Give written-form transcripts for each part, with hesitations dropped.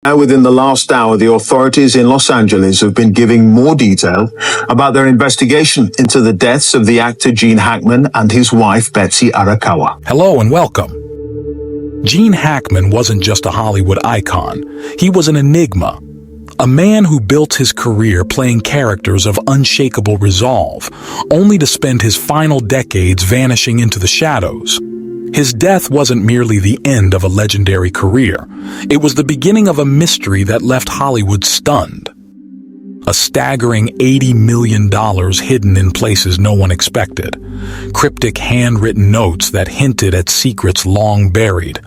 Now, within the last hour, the authorities in Los Angeles have been giving more detail about their investigation into the deaths of the actor Gene Hackman and his wife, Betsy Arakawa. Hello and welcome. Gene Hackman wasn't just a Hollywood icon. He was an enigma. A man who built his career playing characters of unshakable resolve, only to spend his final decades vanishing into the shadows. His death wasn't merely the end of a legendary career. It was the beginning of a mystery that left Hollywood stunned. A staggering $80 million hidden in places no one expected. Cryptic handwritten notes that hinted at secrets long buried.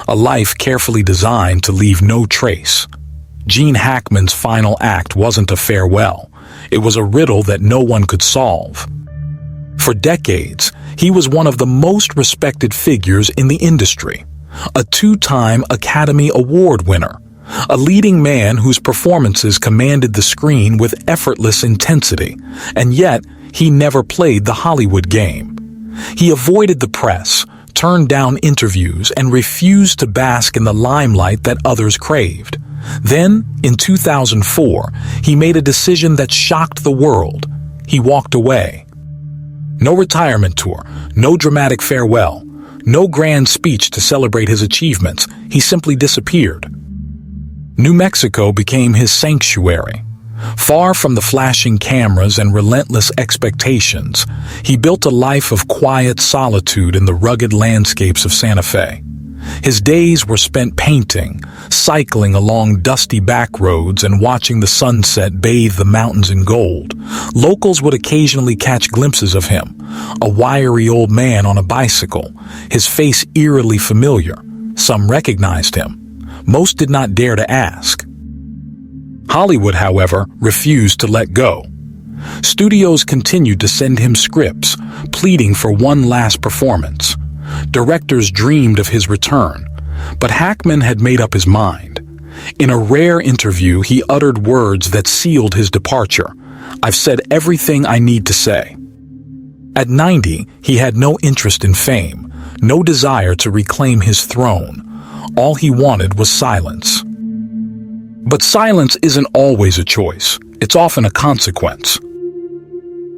A life carefully designed to leave no trace. Gene Hackman's final act wasn't a farewell. It was a riddle that no one could solve. For decades, he was one of the most respected figures in the industry. A two-time Academy Award winner. A leading man whose performances commanded the screen with effortless intensity. And yet, he never played the Hollywood game. He avoided the press, turned down interviews, and refused to bask in the limelight that others craved. Then, in 2004, he made a decision that shocked the world. He walked away. No retirement tour, no dramatic farewell, no grand speech to celebrate his achievements. He simply disappeared. New Mexico became his sanctuary. Far from the flashing cameras and relentless expectations, he built a life of quiet solitude in the rugged landscapes of Santa Fe. His days were spent painting, cycling along dusty back roads and watching the sunset bathe the mountains in gold. Locals would occasionally catch glimpses of him, a wiry old man on a bicycle, his face eerily familiar. Some recognized him. Most did not dare to ask. Hollywood, however, refused to let go. Studios continued to send him scripts, pleading for one last performance. Directors dreamed of his return, but Hackman had made up his mind. In a rare interview, he uttered words that sealed his departure. "I've said everything I need to say." At 90, he had no interest in fame, no desire to reclaim his throne. All he wanted was silence. But silence isn't always a choice. It's often a consequence.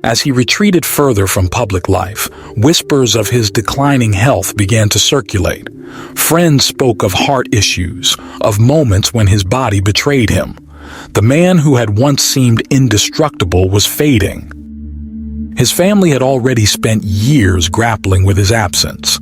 As he retreated further from public life, whispers of his declining health began to circulate. Friends spoke of heart issues, of moments when his body betrayed him. The man who had once seemed indestructible was fading. His family had already spent years grappling with his absence.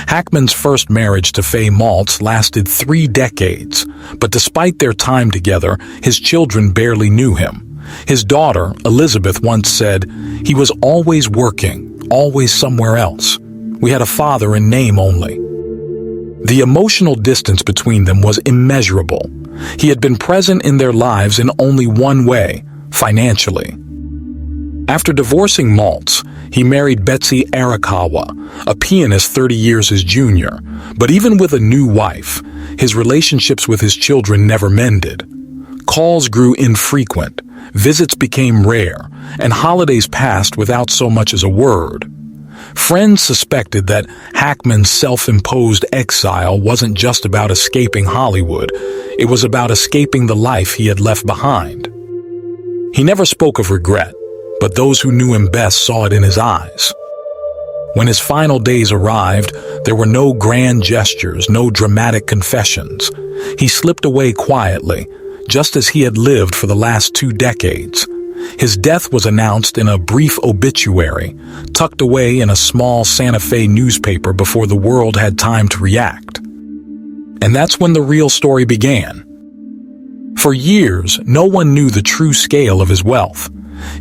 Hackman's first marriage to Faye Maltz lasted 3 decades, but despite their time together, his children barely knew him. His daughter, Elizabeth, once said, "He was always working, always somewhere else. We had a father in name only." The emotional distance between them was immeasurable. He had been present in their lives in only one way, financially. After divorcing Maltz, he married Betsy Arakawa, a pianist 30 years his junior. But even with a new wife, his relationships with his children never mended. Calls grew infrequent, visits became rare, and holidays passed without so much as a word. Friends suspected that Hackman's self-imposed exile wasn't just about escaping Hollywood, it was about escaping the life he had left behind. He never spoke of regret, but those who knew him best saw it in his eyes. When his final days arrived, there were no grand gestures, no dramatic confessions. He slipped away quietly, just as he had lived for the last 2 decades. His death was announced in a brief obituary, tucked away in a small Santa Fe newspaper before the world had time to react. And that's when the real story began. For years, no one knew the true scale of his wealth.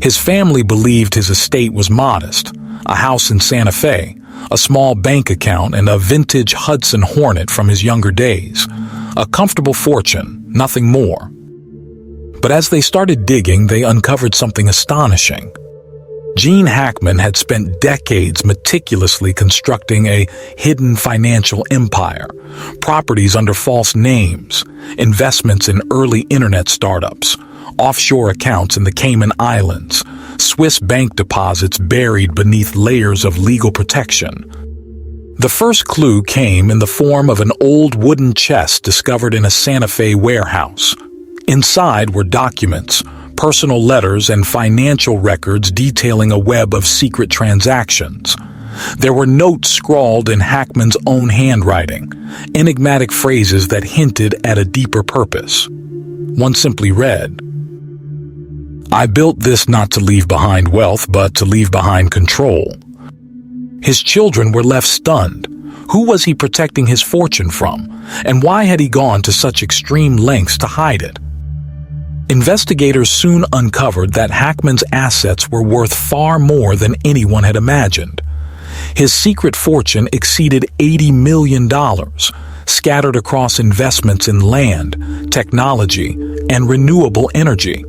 His family believed his estate was modest, a house in Santa Fe, a small bank account, and a vintage Hudson Hornet from his younger days. A comfortable fortune, nothing more. But as they started digging, they uncovered something astonishing. Gene Hackman had spent decades meticulously constructing a hidden financial empire, properties under false names, investments in early internet startups, offshore accounts in the Cayman Islands, Swiss bank deposits buried beneath layers of legal protection. The first clue came in the form of an old wooden chest discovered in a Santa Fe warehouse. Inside were documents, personal letters, and financial records detailing a web of secret transactions. There were notes scrawled in Hackman's own handwriting, enigmatic phrases that hinted at a deeper purpose. One simply read, "I built this not to leave behind wealth, but to leave behind control." His children were left stunned. Who was he protecting his fortune from, and why had he gone to such extreme lengths to hide it? Investigators soon uncovered that Hackman's assets were worth far more than anyone had imagined. His secret fortune exceeded $80 million, scattered across investments in land, technology, and renewable energy.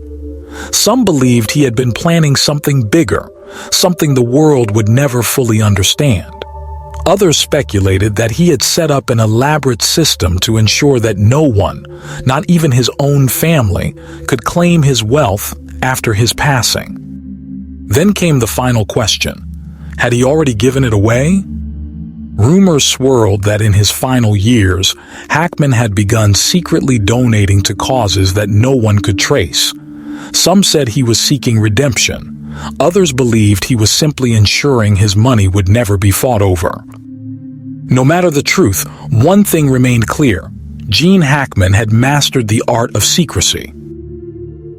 Some believed he had been planning something bigger, something the world would never fully understand. Others speculated that he had set up an elaborate system to ensure that no one, not even his own family, could claim his wealth after his passing. Then came the final question. Had he already given it away? Rumors swirled that in his final years, Hackman had begun secretly donating to causes that no one could trace. Some said he was seeking redemption. Others believed he was simply ensuring his money would never be fought over. No matter the truth, one thing remained clear. Gene Hackman had mastered the art of secrecy.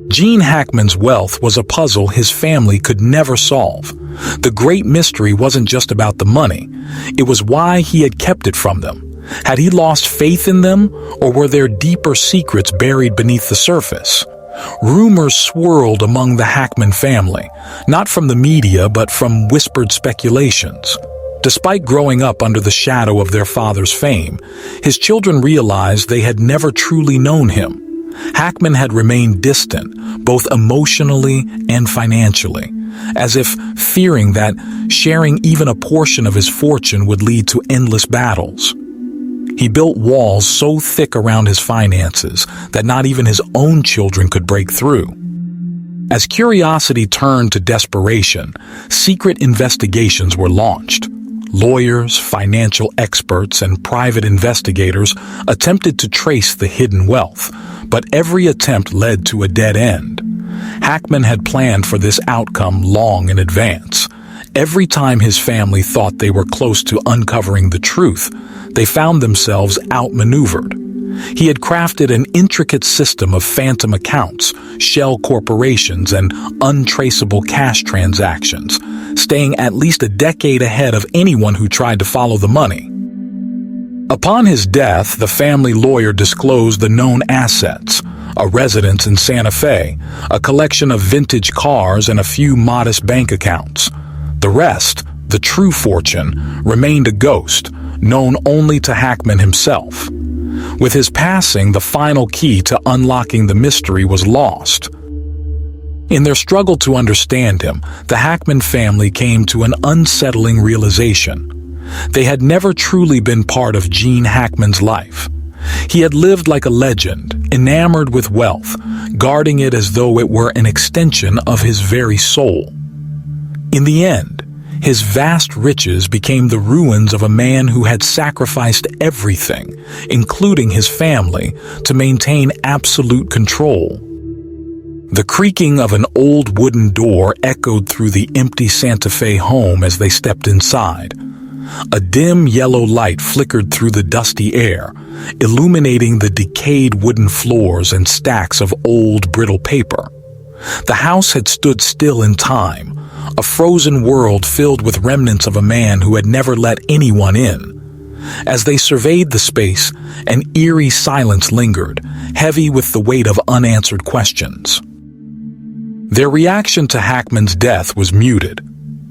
Gene Hackman's wealth was a puzzle his family could never solve. The great mystery wasn't just about the money. It was why he had kept it from them. Had he lost faith in them, or were there deeper secrets buried beneath the surface? Rumors swirled among the Hackman family, not from the media but from whispered speculations. Despite growing up under the shadow of their father's fame, his children realized they had never truly known him. Hackman had remained distant, both emotionally and financially, as if fearing that sharing even a portion of his fortune would lead to endless battles. He built walls so thick around his finances that not even his own children could break through. As curiosity turned to desperation, secret investigations were launched. Lawyers, financial experts, and private investigators attempted to trace the hidden wealth, but every attempt led to a dead end. Hackman had planned for this outcome long in advance. Every time his family thought they were close to uncovering the truth, they found themselves outmaneuvered. He had crafted an intricate system of phantom accounts, shell corporations, and untraceable cash transactions, staying at least a decade ahead of anyone who tried to follow the money. Upon his death, the family lawyer disclosed the known assets: a residence in Santa Fe, a collection of vintage cars, and a few modest bank accounts. The rest, the true fortune, remained a ghost, known only to Hackman himself. With his passing, the final key to unlocking the mystery was lost. In their struggle to understand him, the Hackman family came to an unsettling realization. They had never truly been part of Gene Hackman's life. He had lived like a legend, enamored with wealth, guarding it as though it were an extension of his very soul. In the end, his vast riches became the ruins of a man who had sacrificed everything, including his family, to maintain absolute control. The creaking of an old wooden door echoed through the empty Santa Fe home as they stepped inside. A dim yellow light flickered through the dusty air, illuminating the decayed wooden floors and stacks of old, brittle paper. The house had stood still in time, a frozen world filled with remnants of a man who had never let anyone in. As they surveyed the space, an eerie silence lingered, heavy with the weight of unanswered questions. Their reaction to Hackman's death was muted.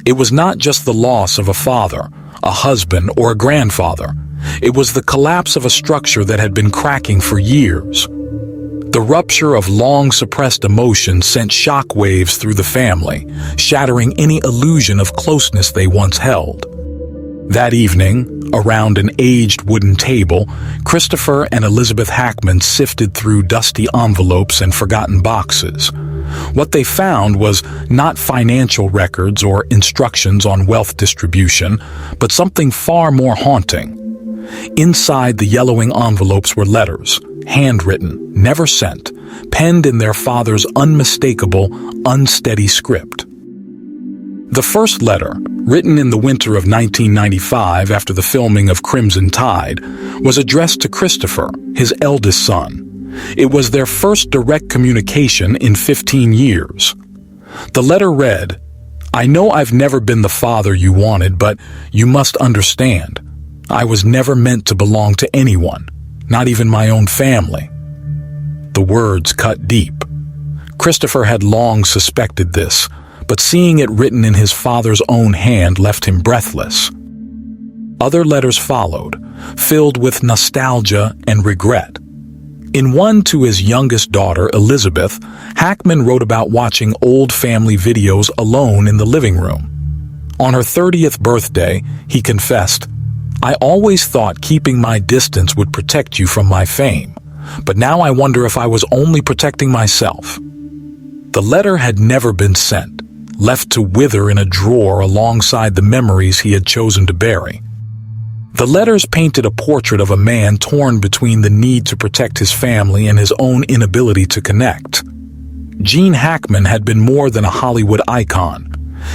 It was not just the loss of a father, a husband, or a grandfather. It was the collapse of a structure that had been cracking for years. The rupture of long-suppressed emotions sent shockwaves through the family, shattering any illusion of closeness they once held. That evening, around an aged wooden table, Christopher and Elizabeth Hackman sifted through dusty envelopes and forgotten boxes. What they found was not financial records or instructions on wealth distribution, but something far more haunting. Inside the yellowing envelopes were letters, handwritten, never sent, penned in their father's unmistakable, unsteady script. The first letter, written in the winter of 1995 after the filming of Crimson Tide, was addressed to Christopher, his eldest son. It was their first direct communication in 15 years. The letter read, "I know I've never been the father you wanted, but you must understand. I was never meant to belong to anyone, not even my own family." The words cut deep. Christopher had long suspected this, but seeing it written in his father's own hand left him breathless. Other letters followed, filled with nostalgia and regret. In one to his youngest daughter, Elizabeth, Hackman wrote about watching old family videos alone in the living room. On her 30th birthday, he confessed, "I always thought keeping my distance would protect you from my fame, but now I wonder if I was only protecting myself." The letter had never been sent, left to wither in a drawer alongside the memories he had chosen to bury. The letters painted a portrait of a man torn between the need to protect his family and his own inability to connect. Gene Hackman had been more than a Hollywood icon.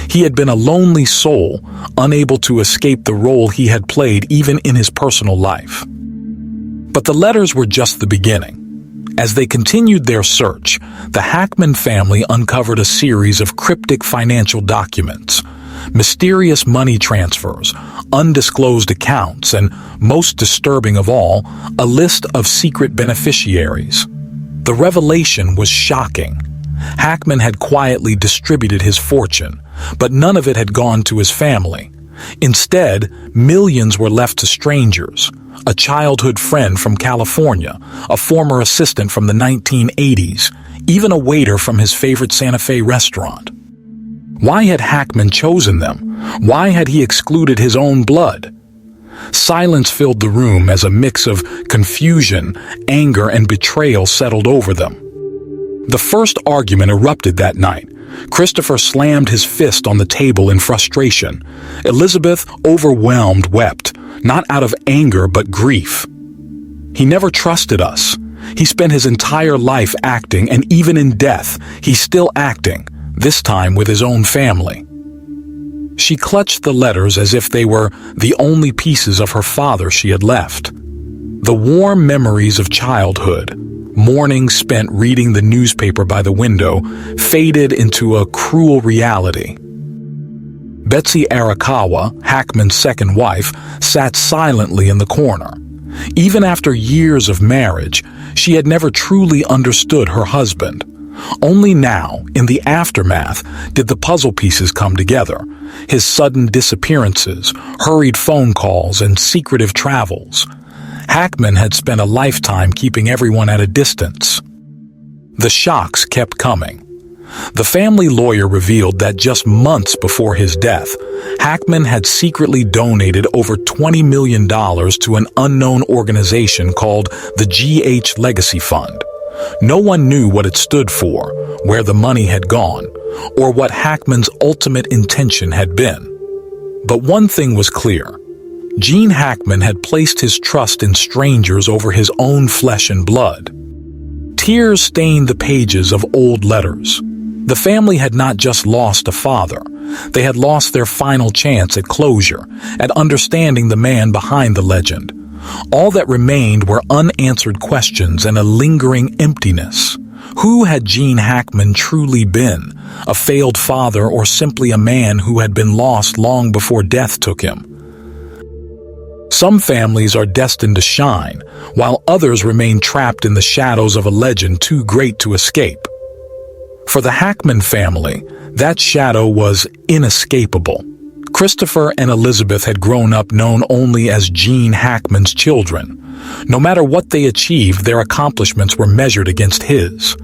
He had been a lonely soul, unable to escape the role he had played even in his personal life. But the letters were just the beginning. As they continued their search, the Hackman family uncovered a series of cryptic financial documents, mysterious money transfers, undisclosed accounts, and, most disturbing of all, a list of secret beneficiaries. The revelation was shocking. Hackman had quietly distributed his fortune, but none of it had gone to his family. Instead, millions were left to strangers, a childhood friend from California, a former assistant from the 1980s, even a waiter from his favorite Santa Fe restaurant. Why had Hackman chosen them? Why had he excluded his own blood? Silence filled the room as a mix of confusion, anger, and betrayal settled over them. The first argument erupted that night. Christopher slammed his fist on the table in frustration. Elizabeth, overwhelmed, wept, not out of anger but grief. "He never trusted us. He spent his entire life acting, and even in death, he's still acting, this time with his own family." She clutched the letters as if they were the only pieces of her father she had left. The warm memories of childhood, mornings spent reading the newspaper by the window, faded into a cruel reality. Betsy Arakawa, Hackman's second wife, sat silently in the corner. Even after years of marriage, she had never truly understood her husband. Only now, in the aftermath, did the puzzle pieces come together. His sudden disappearances, hurried phone calls, and secretive travels. Hackman had spent a lifetime keeping everyone at a distance. The shocks kept coming. The family lawyer revealed that just months before his death, Hackman had secretly donated over $20 million to an unknown organization called the GH Legacy Fund. No one knew what it stood for, where the money had gone, or what Hackman's ultimate intention had been. But one thing was clear. Gene Hackman had placed his trust in strangers over his own flesh and blood. Tears stained the pages of old letters. The family had not just lost a father. They had lost their final chance at closure, at understanding the man behind the legend. All that remained were unanswered questions and a lingering emptiness. Who had Gene Hackman truly been? A failed father, or simply a man who had been lost long before death took him? Some families are destined to shine, while others remain trapped in the shadows of a legend too great to escape. For the Hackman family, that shadow was inescapable. Christopher and Elizabeth had grown up known only as Gene Hackman's children. No matter what they achieved, their accomplishments were measured against his,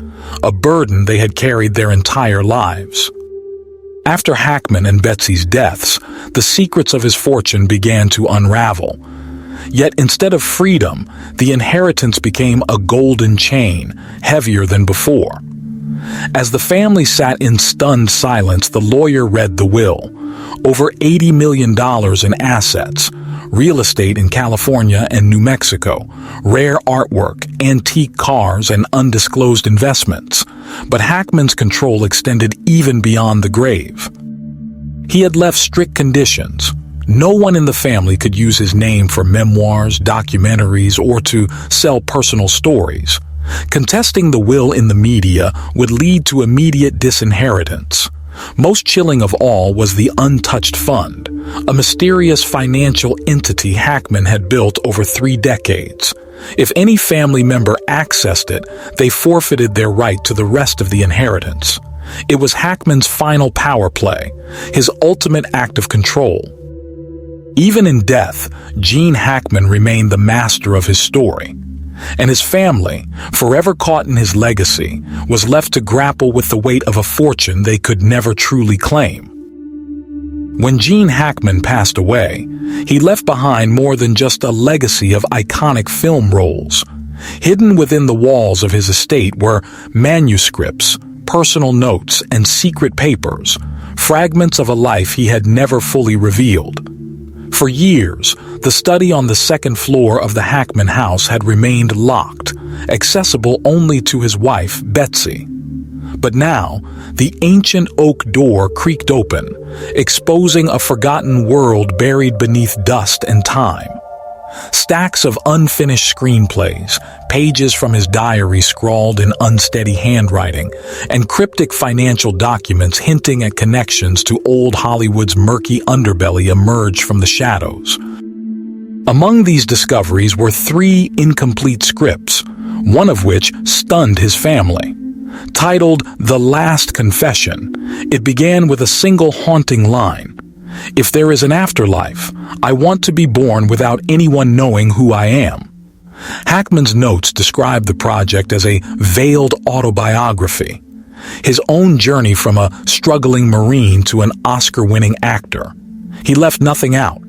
a burden they had carried their entire lives. After Hackman and Betsy's deaths, the secrets of his fortune began to unravel. Yet instead of freedom, the inheritance became a golden chain, heavier than before. As the family sat in stunned silence, the lawyer read the will. Over $80 million in assets, real estate in California and New Mexico, rare artwork, antique cars, and undisclosed investments. But Hackman's control extended even beyond the grave. He had left strict conditions. No one in the family could use his name for memoirs, documentaries, or to sell personal stories. Contesting the will in the media would lead to immediate disinheritance. Most chilling of all was the untouched fund, a mysterious financial entity Hackman had built over 3 decades. If any family member accessed it, they forfeited their right to the rest of the inheritance. It was Hackman's final power play, his ultimate act of control. Even in death, Gene Hackman remained the master of his story. And his family, forever caught in his legacy, was left to grapple with the weight of a fortune they could never truly claim. When Gene Hackman passed away, he left behind more than just a legacy of iconic film roles. Hidden within the walls of his estate were manuscripts, personal notes, and secret papers, fragments of a life he had never fully revealed. For years, the study on the second floor of the Hackman house had remained locked, accessible only to his wife, Betsy. But now, the ancient oak door creaked open, exposing a forgotten world buried beneath dust and time. Stacks of unfinished screenplays, pages from his diary scrawled in unsteady handwriting, and cryptic financial documents hinting at connections to old Hollywood's murky underbelly emerged from the shadows. Among these discoveries were 3 incomplete scripts, one of which stunned his family. Titled The Last Confession, it began with a single haunting line. "If there is an afterlife, I want to be born without anyone knowing who I am." Hackman's notes described the project as a veiled autobiography, his own journey from a struggling Marine to an Oscar-winning actor. He left nothing out.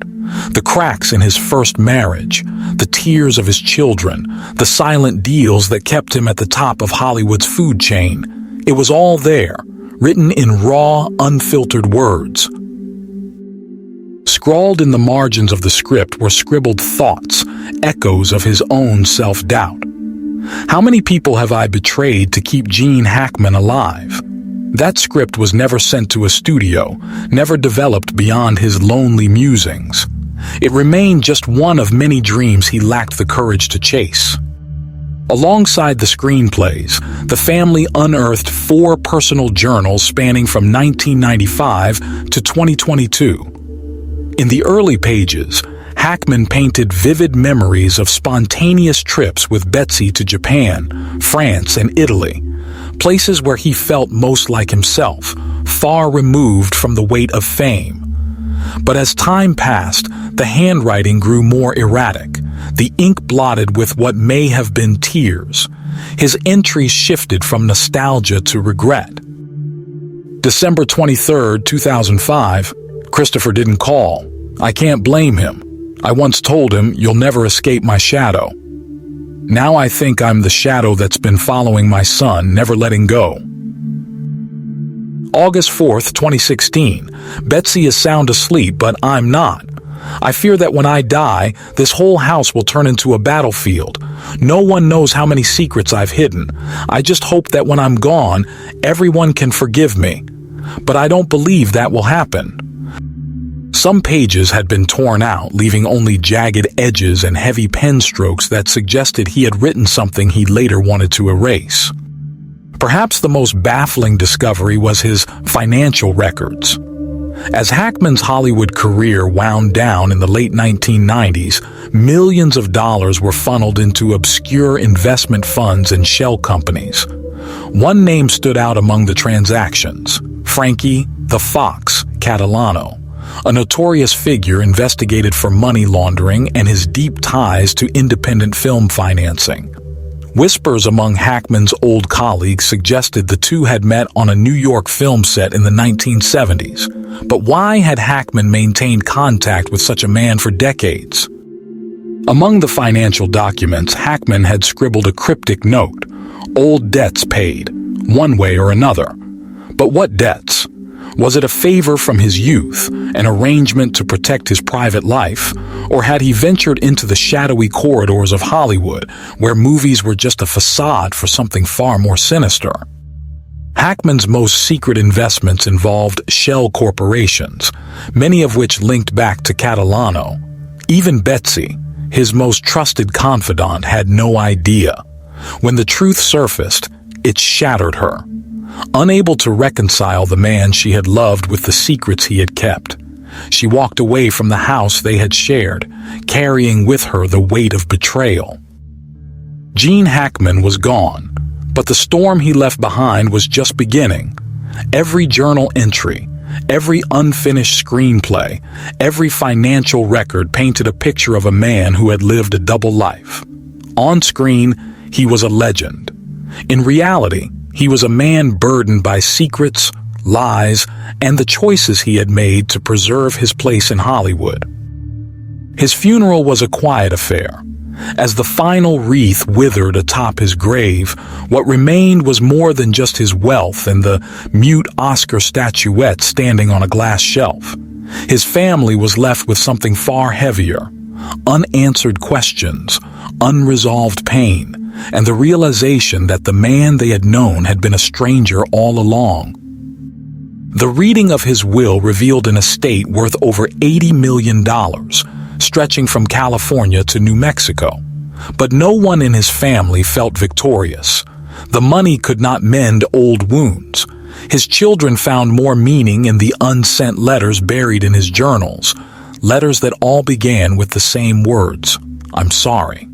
The cracks in his first marriage, the tears of his children, the silent deals that kept him at the top of Hollywood's food chain. It was all there, written in raw, unfiltered words. Scrawled in the margins of the script were scribbled thoughts, echoes of his own self-doubt. How many people have I betrayed to keep Gene Hackman alive? That script was never sent to a studio, never developed beyond his lonely musings. It remained just one of many dreams he lacked the courage to chase. Alongside the screenplays, the family unearthed 4 personal journals spanning from 1995 to 2022. In the early pages, Hackman painted vivid memories of spontaneous trips with Betsy to Japan, France, and Italy, places where he felt most like himself, far removed from the weight of fame. But as time passed, the handwriting grew more erratic, the ink blotted with what may have been tears. His entries shifted from nostalgia to regret. December 23, 2005, Christopher didn't call. I can't blame him. I once told him, "You'll never escape my shadow." Now I think I'm the shadow that's been following my son, never letting go. August 4th, 2016. Betsy is sound asleep, but I'm not. I fear that when I die, this whole house will turn into a battlefield. No one knows how many secrets I've hidden. I just hope that when I'm gone, everyone can forgive me. But I don't believe that will happen. Some pages had been torn out, leaving only jagged edges and heavy pen strokes that suggested he had written something he later wanted to erase. Perhaps the most baffling discovery was his financial records. As Hackman's Hollywood career wound down in the late 1990s, millions of dollars were funneled into obscure investment funds and shell companies. One name stood out among the transactions: Frankie the Fox Catalano, a notorious figure investigated for money laundering and his deep ties to independent film financing. Whispers among Hackman's old colleagues suggested the two had met on a New York film set in the 1970s. But why had Hackman maintained contact with such a man for decades? Among the financial documents, Hackman had scribbled a cryptic note: old debts paid, one way or another. But what debts? Was it a favor from his youth, an arrangement to protect his private life, or had he ventured into the shadowy corridors of Hollywood, where movies were just a facade for something far more sinister? Hackman's most secret investments involved shell corporations, many of which linked back to Catalano. Even Betsy, his most trusted confidant, had no idea. When the truth surfaced, it shattered her. Unable to reconcile the man she had loved with the secrets he had kept, she walked away from the house they had shared, carrying with her the weight of betrayal. Gene Hackman was gone, but the storm he left behind was just beginning. Every journal entry, every unfinished screenplay, every financial record painted a picture of a man who had lived a double life. On screen, he was a legend. In reality, he was a man burdened by secrets, lies, and the choices he had made to preserve his place in Hollywood. His funeral was a quiet affair. As the final wreath withered atop his grave, what remained was more than just his wealth and the mute Oscar statuette standing on a glass shelf. His family was left with something far heavier: unanswered questions, unresolved pain, and the realization that the man they had known had been a stranger all along. The reading of his will revealed an estate worth over $80 million, stretching from California to New Mexico. But no one in his family felt victorious. The money could not mend old wounds. His children found more meaning in the unsent letters buried in his journals, letters that all began with the same words: "I'm sorry."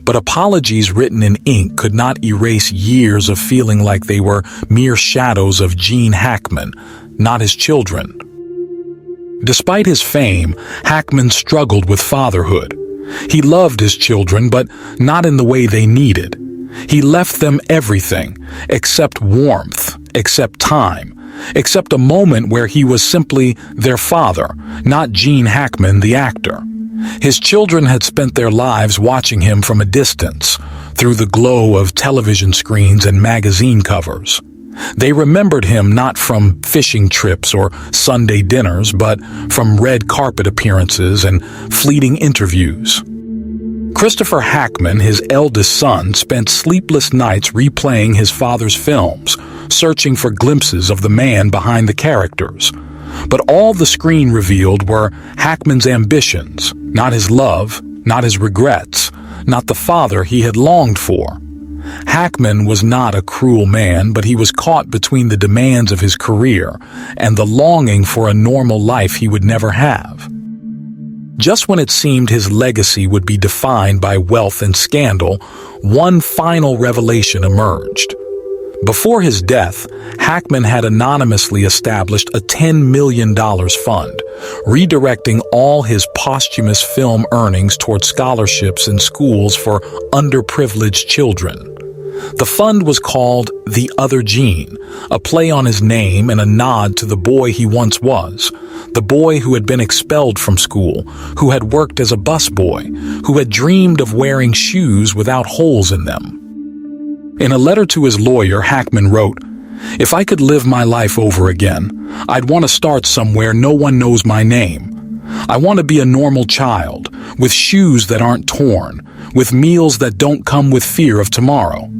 But apologies written in ink could not erase years of feeling like they were mere shadows of Gene Hackman, not his children. Despite his fame, Hackman struggled with fatherhood. He loved his children, but not in the way they needed. He left them everything, except warmth, except time, except a moment where he was simply their father, not Gene Hackman, the actor. His children had spent their lives watching him from a distance, through the glow of television screens and magazine covers. They remembered him not from fishing trips or Sunday dinners, but from red carpet appearances and fleeting interviews. Christopher Hackman, his eldest son, spent sleepless nights replaying his father's films, searching for glimpses of the man behind the characters. But all the screen revealed were Hackman's ambitions, not his love, not his regrets, not the father he had longed for. Hackman was not a cruel man, but he was caught between the demands of his career and the longing for a normal life he would never have. Just when it seemed his legacy would be defined by wealth and scandal, one final revelation emerged. Before his death, Hackman had anonymously established a $10 million fund, redirecting all his posthumous film earnings toward scholarships in schools for underprivileged children. The fund was called The Other Gene, a play on his name and a nod to the boy he once was, the boy who had been expelled from school, who had worked as a busboy, who had dreamed of wearing shoes without holes in them. In a letter to his lawyer, Hackman wrote, "If I could live my life over again, I'd want to start somewhere no one knows my name. I want to be a normal child, with shoes that aren't torn, with meals that don't come with fear of tomorrow."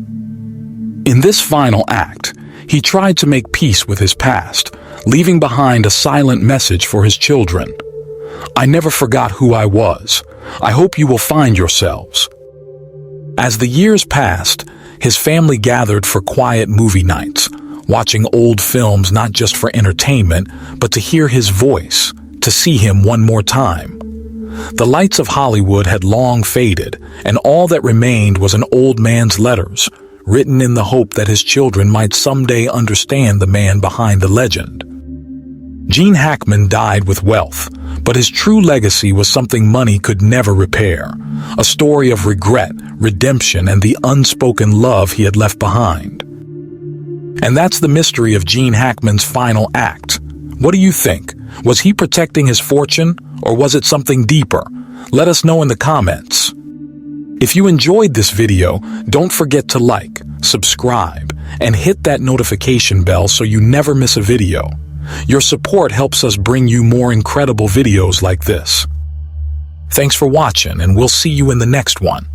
In this final act, he tried to make peace with his past, leaving behind a silent message for his children. "I never forgot who I was. I hope you will find yourselves." As the years passed, his family gathered for quiet movie nights, watching old films not just for entertainment, but to hear his voice, to see him one more time. The lights of Hollywood had long faded, and all that remained was an old man's letters, written in the hope that his children might someday understand the man behind the legend. Gene Hackman died with wealth, but his true legacy was something money could never repair. A story of regret, redemption, and the unspoken love he had left behind. And that's the mystery of Gene Hackman's final act. What do you think? Was he protecting his fortune, or was it something deeper? Let us know in the comments. If you enjoyed this video, don't forget to like, subscribe, and hit that notification bell so you never miss a video. Your support helps us bring you more incredible videos like this. Thanks for watching, and we'll see you in the next one.